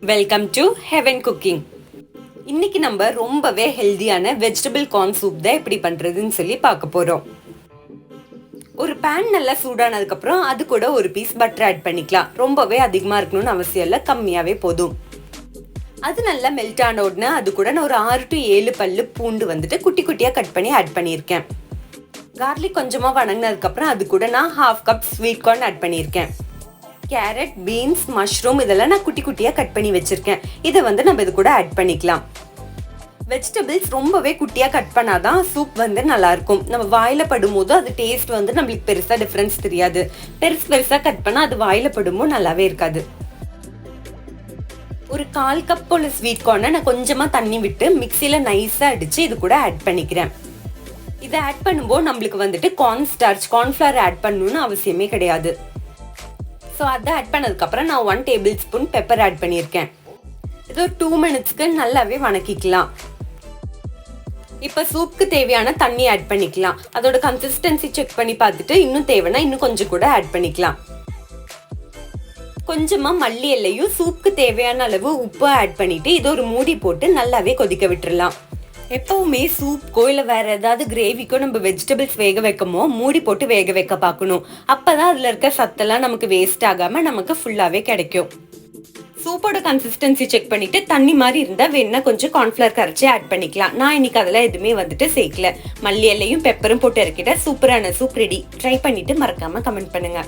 Welcome to heaven cooking. இன்னைக்கு நம்ம ரொம்பவே ஹெல்தியான வெஜிடபிள் கார்ன் சூப் தான் எப்படி பண்றதுன்னு சொல்லி பார்க்க போறோம். ஒரு பேன் நல்லா சூடானதுக்கப்புறம் அது கூட ஒரு பீஸ் பட்டர் ஆட் பண்ணிக்கலாம். ரொம்பவே அதிகமாக இருக்கணும்னு அவசியம் இல்லை, கம்மியாகவே போதும். அது நல்லா மெல்ட் ஆன உடனே அது கூட நான் ஒரு 6 to 7 பல்லு பூண்டு வந்துட்டு குட்டி குட்டியாக கட் பண்ணி ஆட் பண்ணியிருக்கேன். கார்லிக் கொஞ்சமாக வணங்கினதுக்கப்புறம் அது கூட நான் 1/2 கப் ஸ்வீட் கார்ன் ஆட் பண்ணியிருக்கேன். கேரட், பீன்ஸ், மஷ்ரூம் இதெல்லாம் நான் குட்டி குட்டியாக கட் பண்ணி வச்சுருக்கேன். இதை நம்ம இது கூட ஆட் பண்ணிக்கலாம். வெஜிடபிள்ஸ் ரொம்பவே குட்டியாக கட் பண்ணாதான் சூப் நல்லாயிருக்கும். நம்ம வாயில் படும்போது அது டேஸ்ட் நம்மளுக்கு பெருசாக டிஃப்ரென்ஸ் தெரியாது. பெருசாக கட் பண்ணால் அது வாயில் படும்போது நல்லாவே இருக்காது. ஒரு 1/4 கப் போல் ஸ்வீட் கார்னை நான் கொஞ்சமாக தண்ணி விட்டு மிக்சியில் நைஸாக அடித்து இது கூட ஆட் பண்ணிக்கிறேன். இதை ஆட் பண்ணும்போது நம்மளுக்கு கார்ன்ஃப்ளவர் ஆட் பண்ணணும்னு அவசியமே கிடையாது. ஸோ அதை ஆட் பண்ணதுக்கப்புறம் நான் 1 டேபிள் ஸ்பூன் பெப்பர் ஆட் பண்ணியிருக்கேன். இது ஒரு 2 மினிட்ஸ்க்கு நல்லாவே வணக்கிக்கலாம். இப்போ சூப்புக்கு தேவையான தண்ணி ஆட் பண்ணிக்கலாம். அதோட கன்சிஸ்டன்சி செக் பண்ணி பார்த்துட்டு இன்னும் தேவைன்னா இன்னும் கொஞ்சம் கூட ஆட் பண்ணிக்கலாம். கொஞ்சமாக மல்லி இலையும் சூப்புக்கு தேவையான அளவு உப்பு ஆட் பண்ணிட்டு இது ஒரு மூடி போட்டு நல்லாவே கொதிக்க விட்டுறலாம். எப்பவுமே சூப்க்கோ இல்லை வேற ஏதாவது கிரேவிக்கோ நம்ம வெஜிடபிள்ஸ் வேக வைக்கமோ மூடி போட்டு வேக வைக்க பார்க்கணும். அப்பதான் அதில் இருக்க சத்தெல்லாம் நமக்கு வேஸ்ட் ஆகாம நமக்கு ஃபுல்லாவே கிடைக்கும். சூப்போட கன்சிஸ்டன்சி செக் பண்ணிட்டு தண்ணி மாதிரி இருந்தால் வேணா கொஞ்சம் கார்ன்ஃப்ளவர் கரைச்சி ஆட் பண்ணிக்கலாம். நான் இன்னைக்கு அதெல்லாம் எதுவுமே சேர்க்கல. மல்லி இலையும் பெப்பரும் போட்டு இறக்கிட்ட சூப்பரான சூப் ரெடி. ட்ரை பண்ணிட்டு மறக்காம கமெண்ட் பண்ணுங்க.